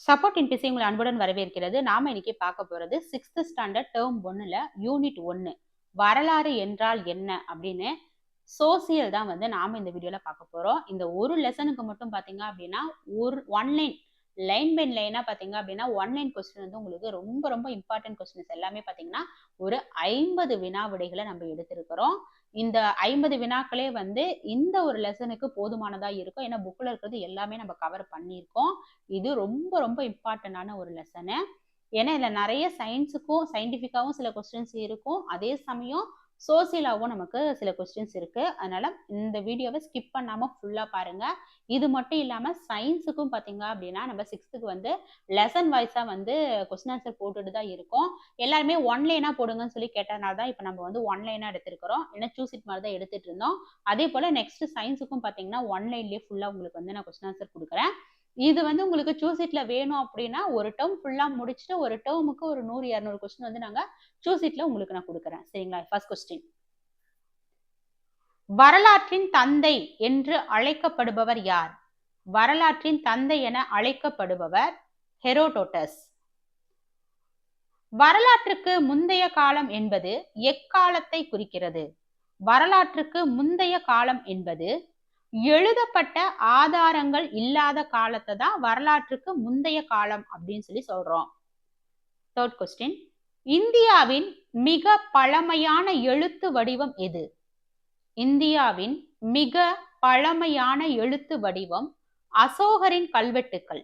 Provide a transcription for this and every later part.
Support இன்பிசி உங்களை அன்புடன் வரவேற்கிறது. நாம இன்னைக்கு பார்க்க போறது 6th ஸ்டாண்டர்ட் டேர்ம் 1ல யூனிட் 1 வரலாறு என்றால் என்ன அப்படின்னு சோசியல் தான் நாம இந்த வீடியோல பார்க்க போறோம். இந்த ஒரு லெசனுக்கு மட்டும் பாத்தீங்க அப்படின்னா ஒரு ஒன்லைன் லைன் பை லைனா பாத்தீங்க அப்படின்னா ஒன்லைன் கொஸ்டின் உங்களுக்கு ரொம்ப ரொம்ப இம்பார்ட்டன்ட் கொஸ்டின்ஸ் எல்லாமே பாத்தீங்கன்னா ஒரு 50 வினா விடைகளை நம்ம எடுத்திருக்கிறோம். இந்த 50 வினாக்களே இந்த ஒரு லெசனுக்கு போதுமானதா இருக்கும். ஏன்னா புக்ல இருக்கிறது எல்லாமே நம்ம கவர் பண்ணியிருக்கோம். இது ரொம்ப ரொம்ப இம்பார்ட்டன்டான ஒரு லெசனு. ஏன்னா இதுல நிறைய சயின்ஸுக்கும் சயின்டிஃபிக்காவும் சில கொஸ்டின்ஸ் இருக்கும். அதே சமயம் சோசியலாவும் நமக்கு சில கொஸ்டின்ஸ் இருக்கு. அதனால இந்த வீடியோவை ஸ்கிப் பண்ணாம ஃபுல்லா பாருங்க. இது மட்டும் இல்லாம சயின்ஸுக்கும் பாத்தீங்க அப்படின்னா நம்ம 6th லெசன் வைஸா கொஸ்டின் ஆன்சர் போட்டுட்டு தான் இருக்கோம். எல்லாருமே ஒன்லைனா போடுங்கன்னு சொல்லி கேட்டதுனால தான் இப்ப நம்ம ஒன்லைனா எடுத்திருக்கிறோம். ஏன்னா சூஸ் இட் மாதிரி தான் எடுத்துட்டு இருந்தோம். அதே போல நெக்ஸ்ட் சயின்ஸுக்கும் பாத்தீங்கன்னா ஒன்லைன்லயே ஃபுல்லா உங்களுக்கு நான் கொஸ்டின் ஆன்சர் கொடுக்குறேன். இது உங்களுக்கு சூஸ் இட்ல வேணும் அப்படின்னா ஒரு டேர்ம் ஃபுல்லா முடிச்சுட்டு ஒரு டேர்முக்கு ஒரு 100-200 கொஸ்டின் நாங்க சூஸ் இட்ல உங்களுக்கு நான் கொடுக்குறேன். சரிங்களா? ஃபர்ஸ்ட் கொஸ்டின், வரலாற்றின் தந்தை என்று அழைக்கப்படுபவர் யார்? வரலாற்றின் தந்தை என அழைக்கப்படுபவர் ஹெரோடோட்டஸ். வரலாற்றுக்கு முந்தைய காலம் என்பது எக்காலத்தை குறிக்கிறது? வரலாற்றுக்கு முந்தைய காலம் என்பது எழுதப்பட்ட ஆதாரங்கள் இல்லாத காலத்தை தான் வரலாற்றுக்கு முந்தைய காலம் அப்படின்னு சொல்லி சொல்றோம். தேர்ட் கொஸ்டின், இந்தியாவின் மிக பழமையான எழுத்து வடிவம் எது? இந்தியாவின் மிக பழமையான எழுத்து வடிவம் அசோகரின் கல்வெட்டுக்கள்.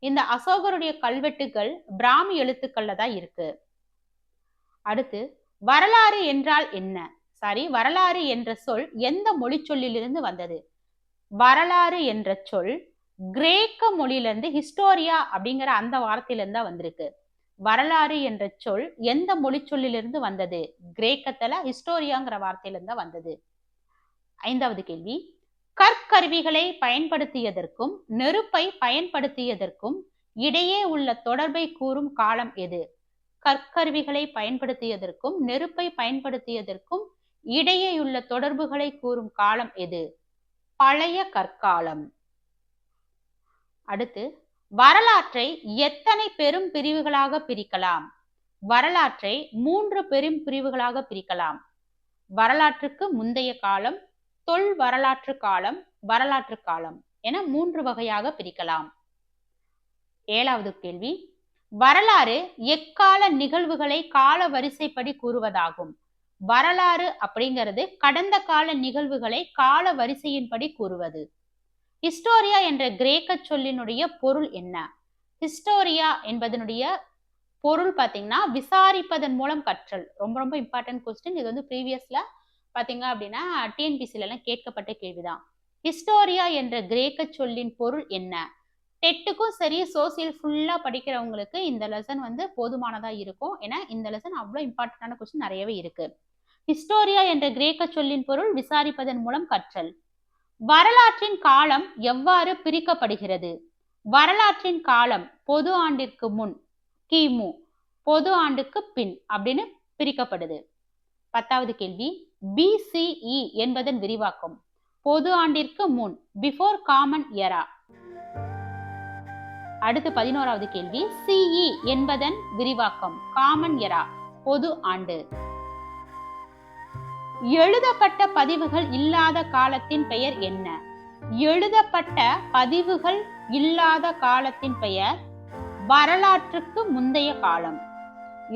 இந்த அசோகருடைய கல்வெட்டுகள் பிராமி எழுத்துக்கள்ல தான் இருக்கு. அடுத்து, வரலாறு என்றால் என்ன? வரலாறு என்ற சொல் எந்த மொழி சொல்லிலிருந்து வந்தது? வரலாறு என்ற சொல் கிரேக்க மொழியிலிருந்து ஹிஸ்டோரியா அப்படிங்கிற அந்த வார்த்தையிலிருந்து தான் வந்திருக்கு. வரலாறு என்ற சொல் எந்த மொழி சொல்லிலிருந்து வந்தது? கிரேக்கத்துல ஹிஸ்டோரியாங்கிற வார்த்தையிலிருந்து தான் வந்தது. 5வது கேள்வி, கற்கருவிகளை பயன்படுத்தியதற்கும் நெருப்பை பயன்படுத்தியதற்கும் இடையே உள்ள தொடர்பை கூறும் காலம் எது? கற்கருவிகளை பயன்படுத்தியதற்கும் நெருப்பை பயன்படுத்தியதற்கும் இடையேயுள்ள தொடர்புகளை கூறும் காலம் எது? பழைய கற்காலம். அடுத்து, வரலாற்றை எத்தனை பெரும் பிரிவுகளாக பிரிக்கலாம்? வரலாற்றை 3 பெரும் பிரிவுகளாக பிரிக்கலாம். வரலாற்றுக்கு முந்தைய காலம், தொல் வரலாற்று காலம், வரலாற்று காலம் என 3 வகையாக பிரிக்கலாம். 7வது கேள்வி, வரலாறு எக்கால நிகழ்வுகளை கால வரிசைப்படி கூறுவதாகும்? வரலாறு அப்படிங்கிறது கடந்த கால நிகழ்வுகளை கால வரிசையின்படி கூறுவது. ஹிஸ்டோரியா என்ற கிரேக்க சொல்லினுடைய பொருள் என்ன? ஹிஸ்டோரியா என்பதனுடைய பொருள் பாத்தீங்கன்னா விசாரிப்பதன் மூலம் கற்றல். ரொம்ப ரொம்ப இம்பார்ட்டன்ட் கொஸ்டின். இது ப்ரீவியஸ்ல பாத்தீங்க அப்படின்னா டிஎன்பிசில எல்லாம் கேட்கப்பட்ட கேள்விதான். ஹிஸ்டோரியா என்ற கிரேக்க சொல்லின் பொருள் என்ன? டெட்டுக்கும் சரி சோசியல் ஃபுல்லா படிக்கிறவங்களுக்கு இந்த லெசன் போதுமானதா இருக்கும். ஏன்னா இந்த லெசன் அவ்வளவு இம்பார்ட்டன்டான கொஸ்டின் நிறையவே இருக்கு. ஹிஸ்டோரியா என்ற கிரேக்க சொல்லின் பொருள் விசாரிப்பதன் மூலம் கற்றல். வரலாற்றின் காலம் எவ்வாறு பிரிக்கப்படுகிறது? வரலாற்றின் காலம் பொது ஆண்டிற்கு முன் கிமு, பொது ஆண்டுக்கு பின் அப்படின்னு பிரிக்கப்படுது. 10வது கேள்வி, BCE என்பதன் விரிவாக்கம். பொது ஆண்டிற்கு முன், பிஃபோர் காமன் எரா. அடுத்து 11வது கேள்வி, CE என்பதன் விரிவாக்கம். காமன் எரா, பொது ஆண்டு. எழுதப்பட்ட பதிவுகள் இல்லாத காலத்தின் பெயர் என்ன? எழுதப்பட்ட பதிவுகள் இல்லாத காலத்தின் பெயர் வரலாற்றுக்கு முந்தைய காலம்.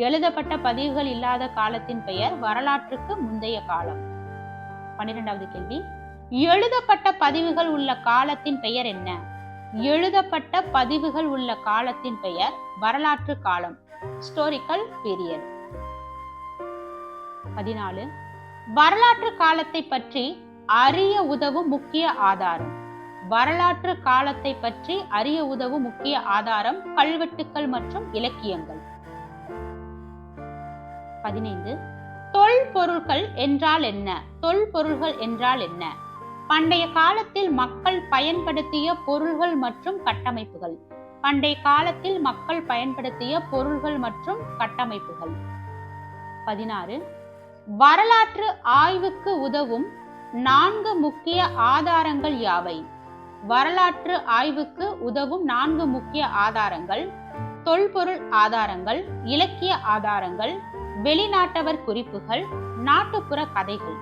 எழுதப்பட்ட பதிவுகள் இல்லாத காலத்தின் பெயர் வரலாற்றுக்கு முந்தைய காலம். 12வது கேள்வி, எழுதப்பட்ட பதிவுகள் உள்ள காலத்தின் பெயர் என்ன? எழுதப்பட்ட பதிவுகள் உள்ள காலத்தின் பெயர் வரலாற்று காலம், ஹிஸ்டாரிக்கல் பீரியட். 14, வரலாற்று காலத்தை பற்றி அறிய உதவும் முக்கிய ஆதாரம். வரலாற்று காலத்தை பற்றி அறிய உதவும் முக்கிய ஆதாரம் கல்வெட்டுக்கள் மற்றும் இலக்கியங்கள். 15, தொல்பொருட்கள் என்றால் என்ன? தொல்பொருள்கள் என்றால் என்ன? பண்டைய காலத்தில் மக்கள் பயன்படுத்திய பொருள்கள் மற்றும் கட்டமைப்புகள். பண்டைய காலத்தில் மக்கள் பயன்படுத்திய பொருள்கள் மற்றும் கட்டமைப்புகள். 16, வரலாற்று ஆய்வுக்கு உதவும் 4 முக்கிய ஆதாரங்கள் யாவை? வரலாற்று ஆய்வுக்கு உதவும் 4 முக்கிய ஆதாரங்கள்: தொல்பொருள் ஆதாரங்கள், இலக்கிய ஆதாரங்கள், வெளிநாட்டவர் குறிப்புகள், நாட்டுப்புற கதைகள்.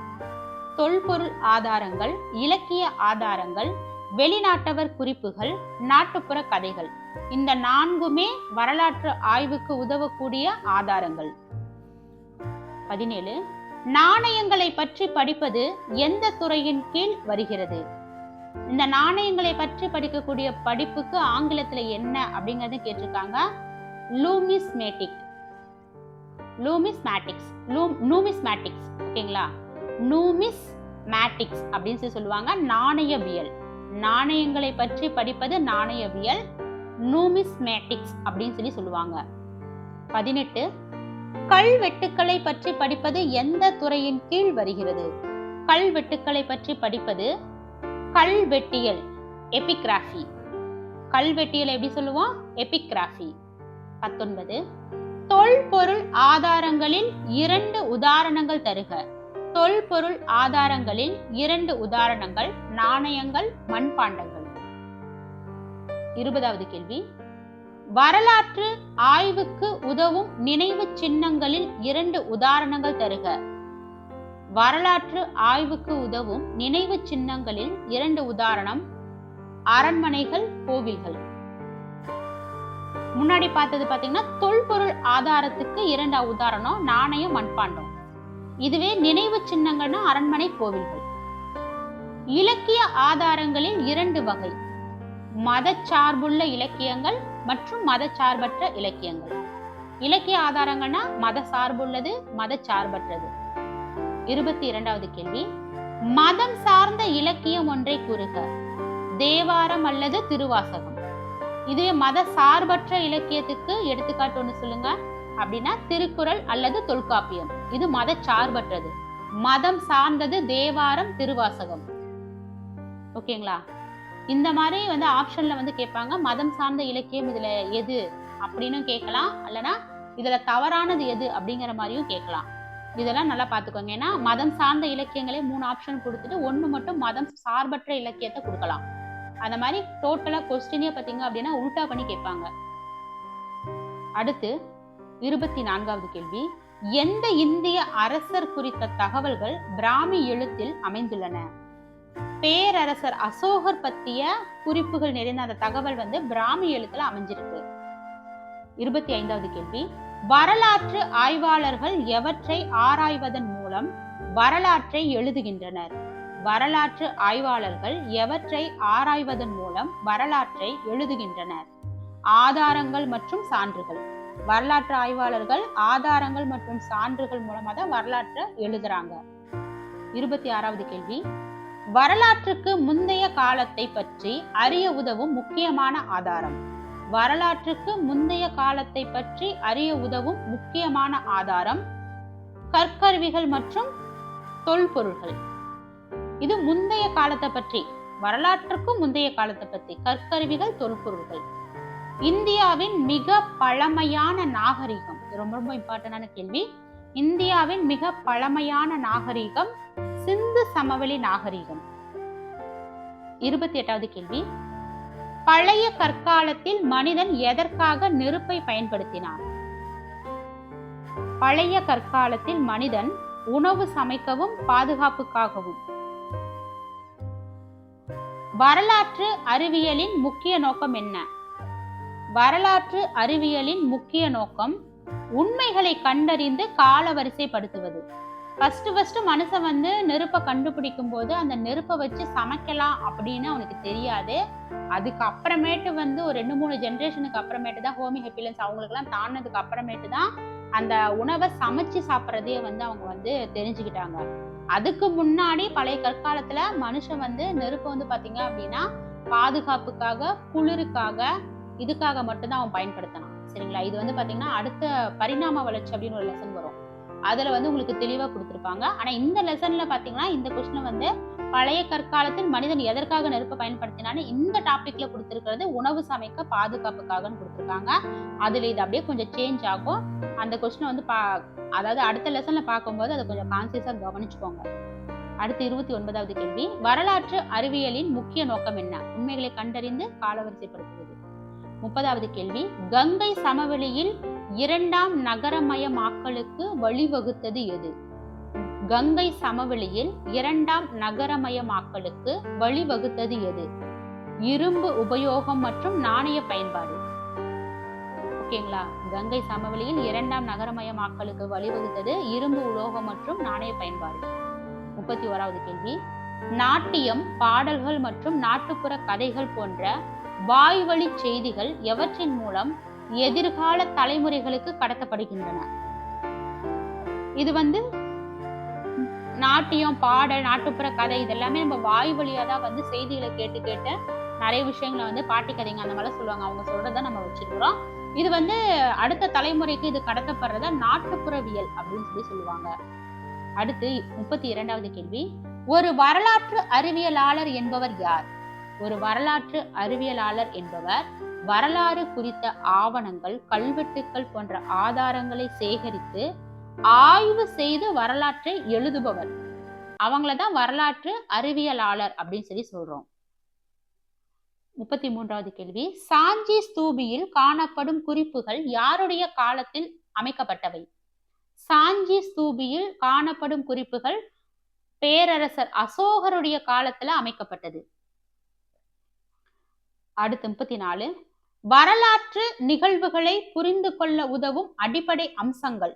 தொல்பொருள் ஆதாரங்கள், இலக்கிய ஆதாரங்கள், வெளிநாட்டவர் குறிப்புகள், நாட்டுப்புற கதைகள். இந்த 4மே வரலாற்று ஆய்வுக்கு உதவக்கூடிய ஆதாரங்கள். 17. நாணயங்களை பற்றி படிப்பது எந்த துறையின் கீழ் வருகிறது? இந்த நாணயங்களை பற்றி படிக்கக்கூடிய படிப்புக்கு ஆங்கிலத்துல என்ன அப்படிங்கறது கேட்டிருக்காங்க. நூமிஸ்மேட்டிக்ஸ். ஓகேங்களா? நூமிஸ்மேட்டிக்ஸ் அப்படின்னு சொல்லுவாங்க. நாணயவியல். நாணயங்களை பற்றி படிப்பது நாணயவியல். நூமிஸ்மேட்டிக்ஸ் அப்படின்னு சொல்லுவாங்க. 18. கல்வெட்டுக்களை பற்றி படிப்பது எந்த துறையின் கீழ் வருகிறது? கல்வெட்டுக்களை பற்றி படிப்பது கல்வெட்டியல், எபிகிராஃபி. கல்வெட்டியல் எப்படி சொல்லுவோம்? எபிகிராஃபி. 19. தொல்பொருள் ஆதாரங்களில் 2 உதாரணங்கள் தருக. தொல்பொருள் ஆதாரங்களில் 2 உதாரணங்கள்: நாணயங்கள், மண்பாண்டங்கள். 20வது கேள்வி. வரலாற்று ஆய்வுக்கு உதவும் நினைவு சின்னங்களில் 2 உதாரணங்கள் தருக. வரலாற்று ஆய்வுக்கு உதவும் நினைவு சின்னங்களில் 2 உதாரணம்: அரண்மனைகள், கோவில்கள். முன்னாடி பார்த்தது பாத்தீங்கன்னா தொல்பொருள் ஆதாரத்துக்கு 2 உதாரணம் நாணயம், மண்பாண்டம். இதுவே நினைவு சின்னங்கள்னா அரண்மனை, கோவில்கள். இலக்கிய ஆதாரங்களில் 2 வகை: மதச்சார்புள்ள இலக்கியங்கள் மற்றும் மதச்சார்பற்ற இலக்கியங்கள். இலக்கிய ஆதாரங்கள்னா மத சார்புள்ளது, மதச்சார்பற்றது. 22வது கேள்வி. மதம் சார்ந்த இலக்கியம் ஒன்றை கூறுக. தேவாரம் அல்லது திருவாசகம். இதுவே மத சார்பற்ற இலக்கியத்துக்கு எடுத்துக்காட்டு ஒண்ணு சொல்லுங்க அப்படின்னா திருக்குறள் அல்லது தொல்காப்பியம். இது மத சார்பற்றது. மதம் சார்ந்தது தேவாரம், திருவாசகம். ஓகேங்களா? இந்த மாதிரி ஆப்ஷன்ல கேட்பாங்க. மதம் சார்ந்த இலக்கியம் இதுல எது அப்படின்னு கேட்கலாம். இல்லைன்னா இதுல தவறானது எது அப்படிங்கிற மாதிரியும் கேட்கலாம். இதெல்லாம் நல்லா பாத்துக்கோங்க. ஏன்னா மதம் சார்ந்த இலக்கியங்களே 3 ஆப்ஷன் கொடுத்துட்டு 1 மட்டும் மதம் சார்பற்ற இலக்கியத்தை கொடுக்கலாம். அந்த மாதிரி டோட்டலா கொஸ்டினே பாத்தீங்க அப்படின்னா உல்டா பண்ணி கேட்பாங்க. அடுத்து 24வது கேள்வி. எந்த இந்திய அரசர் குறித்த தகவல்கள் பிராமி எழுத்தில் அமைந்துள்ளன? பேரரசர் அசோகர் பத்திய குறிப்புகள் நிறைந்த அந்த தகவல் பிராமி எழுத்துல அமைஞ்சிருக்கு. 25வது கேள்வி. வரலாற்று ஆய்வாளர்கள் எவற்றை ஆராய்வதன் மூலம் வரலாற்றை எழுதுகின்றனர்? வரலாற்று ஆய்வாளர்கள் எவற்றை ஆராய்வதன் மூலம் வரலாற்றை எழுதுகின்றனர்? ஆதாரங்கள் மற்றும் சான்றுகள். வரலாற்று ஆய்வாளர்கள் ஆதாரங்கள் மற்றும் சான்றுகள் மூலமா தான் வரலாற்றை எழுதுறாங்க. 26வது கேள்வி. வரலாற்றுக்கு முந்தைய காலத்தை பற்றி அறிய உதவும் முக்கியமான ஆதாரம். வரலாற்றுக்கு முந்தைய காலத்தை பற்றி அறிய உதவும் முக்கியமான ஆதாரம் கற்கருவிகள் மற்றும் தொல்பொருள்கள். இது முந்தைய காலத்தை பற்றி, வரலாற்றுக்கு முந்தைய காலத்தை பற்றி கற்கருவிகள், தொல்பொருள்கள். இந்தியாவின் மிக பழமையான நாகரிகம். ரொம்ப ரொம்ப இம்பார்ட்டன்டான கேள்வி. இந்தியாவின் மிக பழமையான நாகரிகம் சிந்து சமவெளி நாகரிகம். 28வது கேள்வி. பழைய கற்காலத்தில் மனிதன் எதற்காக நெருப்பை பயன்படுத்தினான்? பழைய கற்காலத்தில் மனிதன் உணவு சமைக்கவும் பாதுகாப்புக்காகவும். வரலாற்று அறிவியலின் முக்கிய நோக்கம் என்ன? வரலாற்று அறிவியலின் முக்கிய நோக்கம் உண்மைகளை கண்டறிந்து காலவரிசைப்படுத்துவது. ஃபர்ஸ்ட் மனுஷன் நெருப்பை கண்டுபிடிக்கும் போது அந்த நெருப்பை வச்சு சமைக்கலாம் அப்படின்னு அவனுக்கு தெரியாது. அதுக்கு அப்புறமேட்டு ஒரு 2-3 ஜென்ரேஷனுக்கு அப்புறமேட்டு தான் ஹோமி ஹெப்பிலன்ஸ் அவங்களுக்கு எல்லாம் தாண்டதுக்கு அப்புறமேட்டு தான் அந்த உணவை சமைச்சு சாப்பிட்றதே அவங்க தெரிஞ்சுக்கிட்டாங்க. அதுக்கு முன்னாடி பழைய கற்காலத்துல மனுஷன் நெருப்பை பாத்தீங்க அப்படின்னா பாதுகாப்புக்காக, குளிருக்காக, இதுக்காக மட்டும்தான் அவன் பயன்படுத்தினான். சரிங்களா? இது பாத்தீங்கன்னா அடுத்த பரிணாம வளர்ச்சி அப்படின்னு ஒரு லெசன் வரும். அதுல உங்களுக்கு தெளிவா கொடுத்திருப்பாங்க. ஆனா இந்த லெசன்ல பாத்தீங்கன்னா இந்த கொஸ்டின் பழைய கற்காலத்தில் மனிதன் எதற்காக நெருப்பை பயன்படுத்தினான்னு இந்த டாபிக்ல கொடுத்திருக்கிறது உணவு சமைக்க பாதுகாப்புக்காகன்னு கொடுத்திருக்காங்க. அதுல இது அப்படியே கொஞ்சம் சேஞ்ச் ஆகும். அந்த கொஸ்டின் அதாவது அடுத்த லெசன்ல பார்க்கும்போது அதை கொஞ்சம் கான்சியஸா கவனிச்சுக்கோங்க. அடுத்து 29வது கேள்வி, வரலாற்று அறிவியலின் முக்கிய நோக்கம் என்ன? உண்மைகளை கண்டறிந்து காலவரிசைப்படுத்துவது. 30வது கேள்வி, கங்கை சமவெளியில் இரண்டாம் நகரமயமாக்கலுக்கு வழிவகுத்தது எது? கங்கை சமவெளியில் இரண்டாம் நகரமயமாக்கலுக்கு வழிவகுத்தது எது? இரும்பு உபயோகம் மற்றும் நாணய பயன்பாடு. ஓகேங்களா? கங்கை சமவெளியில் இரண்டாம் நகரமயமாக்கலுக்கு வழிவகுத்தது இரும்பு உலோகம் மற்றும் நாணய பயன்பாடு. 31வது கேள்வி, நாட்டியம், பாடல்கள் மற்றும் நாட்டுப்புற கதைகள் போன்ற வாய்வழி செய்திகள் எவற்றின் மூலம் எதிர்கால தலைமுறைகளுக்கு கடத்தப்படுகின்றன? இது நாட்டியம், பாடல், நாட்டுப்புற கதை இதெல்லாமே நம்ம வாய் வழியா தான் செய்திகளை கேட்டு கேட்டு நிறைய விஷயங்களை பாட்டி கதைங்க அந்த மாதிரி சொல்லுவாங்க. அவங்க சொல்றத நம்ம வச்சிருக்கிறோம். இது அடுத்த தலைமுறைக்கு இது கடத்தப்படுறத நாட்டுப்புறவியல் அப்படின்னு சொல்லுவாங்க. அடுத்து 32வது கேள்வி, ஒரு வரலாற்று அறிவியலாளர் என்பவர் யார்? ஒரு வரலாற்று அறிவியலாளர் என்பவர் வரலாறு குறித்த ஆவணங்கள், கல்வெட்டுக்கள் போன்ற ஆதாரங்களை சேகரித்து ஆய்வு செய்து வரலாற்றை எழுதுபவர். அவங்களதான் வரலாற்று அறிவியலாளர் அப்படின்னு சொல்றோம். 33வது கேள்வி, சாஞ்சி ஸ்தூபியில் காணப்படும் குறிப்புகள் யாருடைய காலத்தில் அமைக்கப்பட்டவை? சாஞ்சி ஸ்தூபியில் காணப்படும் குறிப்புகள் பேரரசர் அசோகருடைய காலத்துல அமைக்கப்பட்டது. அடுத்து 34, வரலாற்று நிகழ்வுகளை புரிந்து கொள்ள உதவும் அடிப்படை அம்சங்கள்.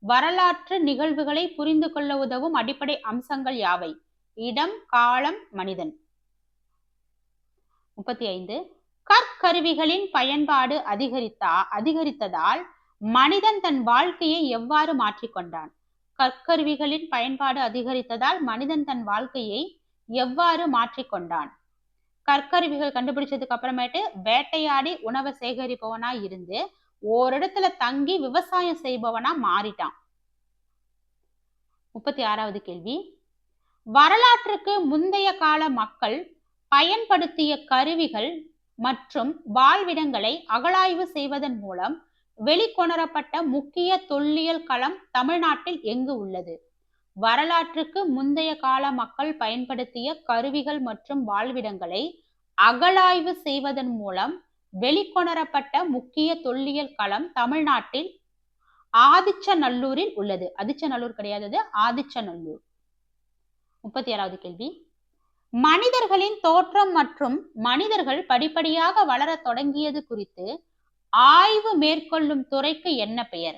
வரலாற்று நிகழ்வுகளை புரிந்து கொள்ள உதவும் அடிப்படை அம்சங்கள் யாவை? இடம், காலம், மனிதன். 35, கற்கருவிகளின் பயன்பாடு அதிகரித்ததால் மனிதன் தன் வாழ்க்கையை எவ்வாறு மாற்றிக்கொண்டான்? கற்கருவிகளின் பயன்பாடு அதிகரித்ததால் மனிதன் தன் வாழ்க்கையை எவ்வாறு மாற்றிக்கொண்டான்? கற்கருவிகள் கண்டுபிடிச்சதுக்கு அப்புறமேட்டு வேட்டையாடி உணவை சேகரிப்பவனா இருந்து ஓரிடத்துல தங்கி விவசாயம் செய்பவனா மாறிட்டான். 36வது கேள்வி, வரலாற்றுக்கு முந்தைய கால மக்கள் பயன்படுத்திய கருவிகள் மற்றும் வாழ்விடங்களை அகழாய்வு செய்வதன் மூலம் வெளிக்கொணரப்பட்ட முக்கிய தொல்லியல் களம் தமிழ்நாட்டில் எங்கு உள்ளது? வரலாற்றுக்கு முந்தைய கால மக்கள் பயன்படுத்திய கருவிகள் மற்றும் வாழ்விடங்களை அகழாய்வு செய்வதன் மூலம் வெளிக்கொணரப்பட்ட முக்கிய தொல்லியல் களம் தமிழ்நாட்டில் ஆதிச்சநல்லூரில் உள்ளது. அதிச்சநல்லூர் கிடையாது, ஆதிச்சநல்லூர். 37வது கேள்வி, மனிதர்களின் தோற்றம் மற்றும் மனிதர்கள் படிப்படியாக வளர தொடங்கியது குறித்து ஆய்வு மேற்கொள்ளும் துறைக்கு என்ன பெயர்?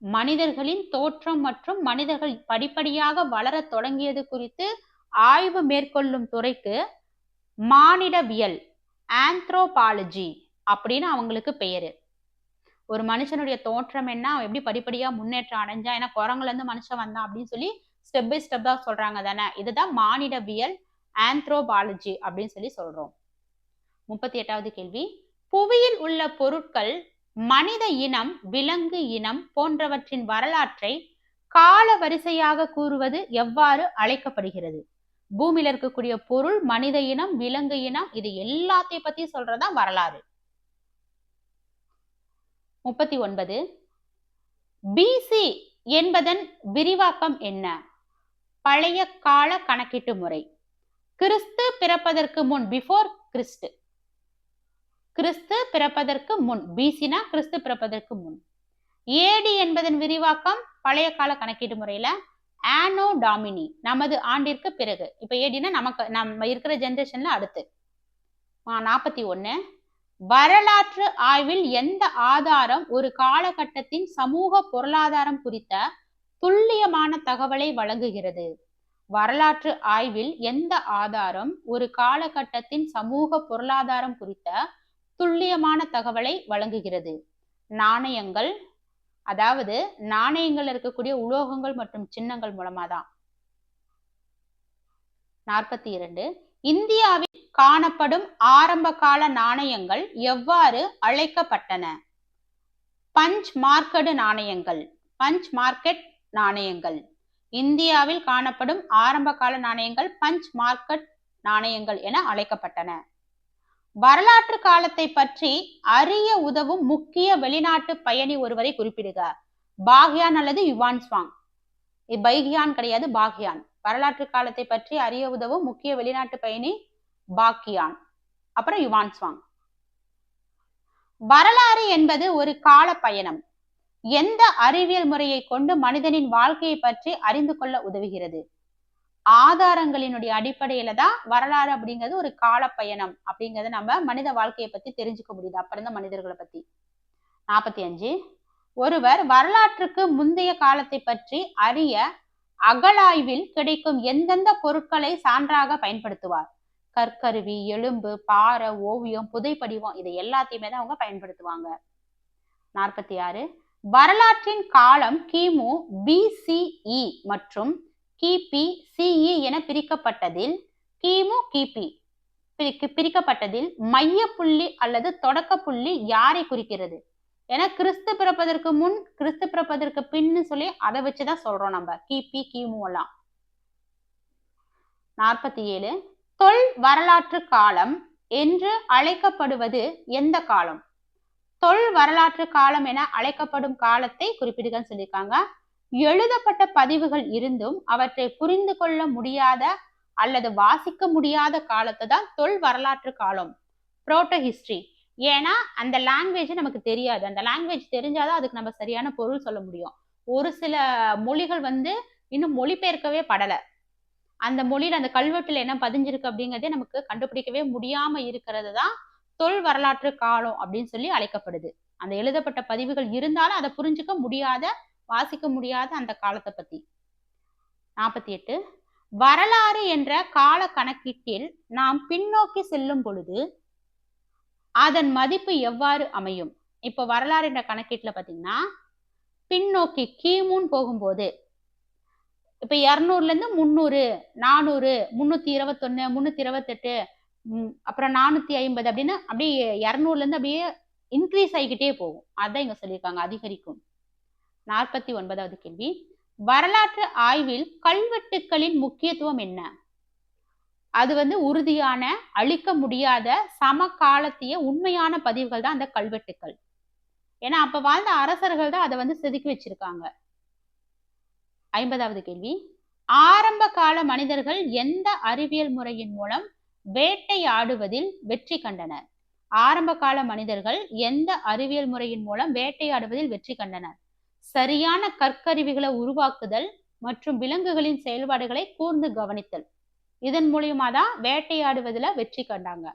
மனிதர்களின் தோற்றம் மற்றும் மனிதர்கள் படிப்படியாக வளர தொடங்கியது குறித்து ஆய்வு மேற்கொள்ளும் துறைக்கு மானிடவியல், ஆந்த்ரோபாலஜி அப்படின்னு அவங்களுக்கு பெயரு. ஒரு மனுஷனுடைய தோற்றம் என்ன, அவன் எப்படி படிப்படியா முன்னேற்றம் அடைஞ்சா, ஏன்னா குரங்குல இருந்து மனுஷன் வந்தான் அப்படின்னு சொல்லி ஸ்டெப் பை ஸ்டெப்பா சொல்றாங்க தானே, இதுதான் மானிடவியல், ஆந்த்ரோபாலஜி அப்படின்னு சொல்றோம். 38வது கேள்வி, புவியில் உள்ள பொருட்கள், மனித இனம், விலங்கு இனம் போன்றவற்றின் வரலாற்றை கால வரிசையாக கூறுவது எவ்வாறு அழைக்கப்படுகிறது? பூமியில இருக்கக்கூடிய பொருள், மனித இனம், விலங்கு இனம், இது எல்லாத்தையும் பத்தி சொல்றதுதான் வரலாறு. 39, பிசி என்பதன் விரிவாக்கம் என்ன? பழைய கால கணக்கீட்டு முறை. கிறிஸ்து பிறப்பதற்கு முன், பிஃபோர் கிறிஸ்ட். கிறிஸ்து பிறப்பதற்கு முன், பிசினா கிறிஸ்து பிறப்பதற்கு முன். ஏடி என்பதன் விரிவாக்கம் பழைய கால கணக்கீட்டு முறையில ஆனோ டாமினி, நமது ஆண்டிற்கு பிறகு. இப்ப ஏடினா நம்ம இருக்கிற ஜெனரேஷன்ல அடுத்து. 41, வரலாற்று ஆய்வில் எந்த ஆதாரம் ஒரு காலகட்டத்தின் சமூக பொருளாதாரம் குறித்த துல்லியமான தகவலை வழங்குகிறது? வரலாற்று ஆய்வில் எந்த ஆதாரம் ஒரு காலகட்டத்தின் சமூக பொருளாதாரம் குறித்த துல்லியமான தகவலை வழங்குகிறது? நாணயங்கள், அதாவது நாணயங்கள் இருக்கக்கூடிய உலோகங்கள் மற்றும் சின்னங்கள் மூலமா தான். 42, இந்தியாவில் காணப்படும் ஆரம்ப கால நாணயங்கள் எவ்வாறு அழைக்கப்பட்டன? பஞ்ச் மார்க்கெட் நாணயங்கள். பஞ்ச் மார்க்கெட் நாணயங்கள். இந்தியாவில் காணப்படும் ஆரம்ப கால நாணயங்கள் பஞ்ச் மார்க்கெட் நாணயங்கள் என அழைக்கப்பட்டன. வரலாற்று காலத்தை பற்றி அறிய உதவும் முக்கிய வெளிநாட்டு பயணி ஒருவரை குறிப்பிடுக. பாக்யான் அல்லது யுவான் சுவாங். பைகியான் கிடையாது, பாக்யான். வரலாற்று காலத்தை பற்றி அறிய உதவும் முக்கிய வெளிநாட்டு பயணி பாக்கியான். அப்புறம் யுவான்ஸ்வாங். வரலாறு என்பது ஒரு கால பயணம். எந்த அறிவியல் முறையை கொண்டு மனிதனின் வாழ்க்கையை பற்றி அறிந்து கொள்ள உதவுகிறது? ஆதாரங்களினுடைய அடிப்படையில தான் வரலாறு அப்படிங்கிறது ஒரு கால பயணம் அப்படிங்கறத நம்ம மனித வாழ்க்கையை பத்தி தெரிஞ்சுக்க முடியுது. அப்புறம் மனிதர்களை பத்தி. 45. ஒருவர் வரலாற்றுக்கு முந்தைய காலத்தை பற்றி அறிய அகழாய்வில் கிடைக்கும் எந்தெந்த பொருட்களை சான்றாக பயன்படுத்துவார்? கற்கருவி, எலும்பு, பாறை, ஓவியம், புதைப்படிவம், இதை எல்லாத்தையுமே தான் அவங்க பயன்படுத்துவாங்க. 46. வரலாற்றின் காலம் கிமு BCE மற்றும் கிபி CE என பிரிக்கப்பட்டதில் கிமு கிபி பிரிக்கப்பட்டதில் மைய புள்ளி அல்லது தொடக்க புள்ளி யாரை குறிக்கிறது? ஏன்னா கிறிஸ்து பிறப்பதற்கு முன், கிறிஸ்து பிறப்பதற்கு பின்னு சொல்லி அதை வச்சுதான் சொல்றோம் நம்ம கிபி கிமு எல்லாம். 47. தொல் வரலாற்று காலம் என்று அழைக்கப்படுவது எந்த காலம்? தொல் வரலாற்று காலம் என அழைக்கப்படும் காலத்தை குறிப்பிடுகன்னு சொல்லியிருக்காங்க. எழுதப்பட்ட பதிவுகள் இருந்தும் அவற்றை புரிந்து கொள்ள முடியாத அல்லது வாசிக்க முடியாத காலத்தை தான் தொல் வரலாற்று காலம், புரோட்டோ ஹிஸ்டரி. ஏன்னா அந்த லாங்குவேஜ் நமக்கு தெரியாது. அந்த லாங்குவேஜ் தெரிஞ்சாதான் அதுக்கு நம்ம சரியான பொருள் சொல்ல முடியும். ஒரு சில மொழிகள் இன்னும் மொழிபெயர்க்கவே படலை. அந்த மொழியில அந்த கல்வெட்டுல என்ன பதிஞ்சிருக்கு அப்படிங்கிறதே நமக்கு கண்டுபிடிக்கவே முடியாம இருக்கிறது தான் தொல் வரலாற்று காலம் அப்படின்னு சொல்லி அழைக்கப்படுது. அந்த எழுதப்பட்ட பதிவுகள் இருந்தாலும் அதை புரிஞ்சுக்க முடியாத, வாசிக்க முடியாத அந்த காலத்தை பத்தி. 48. வரலாறு என்ற கால கணக்கீட்டில் நாம் பின்னோக்கி செல்லும் பொழுது அதன் மதிப்பு எவ்வாறு அமையும்? இப்ப வரலாறு என்ற கணக்கீட்டுல பாத்தீங்கன்னா பின்னோக்கி கிமுன்னு போகும்போது இப்ப 200ல இருந்து 300, 400, 321, 328, அப்புறம் 450 அப்படின்னு அப்படியே 200ல இருந்து அப்படியே இன்க்ரீஸ் ஆகிக்கிட்டே போகும். அதான் இங்க சொல்லியிருக்காங்க, அதிகரிக்கும். 49வது கேள்வி. வரலாற்று ஆய்வில் கல்வெட்டுக்களின் முக்கியத்துவம் என்ன? அது உறுதியான, அழிக்க முடியாத, சமகாலத்திய உண்மையான பதிவுகள் தான் அந்த கல்வெட்டுக்கள். ஏன்னா அப்ப வாழ்ந்த அரசர்கள் தான் அதை செதுக்கி வச்சிருக்காங்க. 50வது கேள்வி. ஆரம்ப கால மனிதர்கள் எந்த அறிவியல் முறையின் மூலம் வேட்டையாடுவதில் வெற்றி கண்டனர்? ஆரம்ப கால மனிதர்கள் எந்த அறிவியல் முறையின் மூலம் வேட்டையாடுவதில் வெற்றி கண்டனர்? சரியான கற்கருவிகளை உருவாக்குதல் மற்றும் விலங்குகளின் செயல்பாடுகளை கூர்ந்து கவனித்தல். இதன் மூலியமா தான் வேட்டையாடுவதில் வெற்றி கண்டாங்க.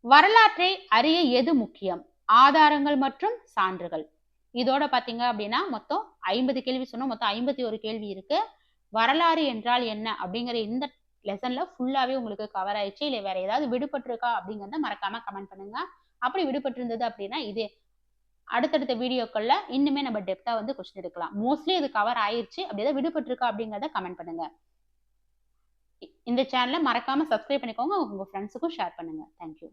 வரலாற்றை அறிய எது முக்கியம்? ஆதாரங்கள் மற்றும் சான்றுகள். இதோட பாத்தீங்க அப்படின்னா மொத்தம் 50 கேள்வி சொன்னோம். மொத்தம் 51 கேள்வி இருக்கு. வரலாறு என்றால் என்ன அப்படிங்கிற இந்த லெசன்ல ஃபுல்லாவே உங்களுக்கு கவர் ஆயிடுச்சு. இல்லை வேற ஏதாவது விடுபட்டிருக்கா அப்படிங்கிறத மறக்காம கமெண்ட் பண்ணுங்க. அப்படி விடுபட்டு இருந்தது அப்படின்னா இது அடுத்தடுத்த வீடியோக்கள்ல இன்னுமே நம்ம டெப்தா கொஸ்டின் எடுக்கலாம். மோஸ்ட்லி இது கவர் ஆயிடுச்சு. அப்படி ஏதாவது விடுபட்டிருக்கா அப்படிங்கிறத கமெண்ட் பண்ணுங்க. இந்த சேனலை மறக்காம சப்ஸ்கிரைப் பண்ணிக்கோங்க. உங்க ஃப்ரெண்ட்ஸுக்கும் ஷேர் பண்ணுங்க. தேங்க்யூ.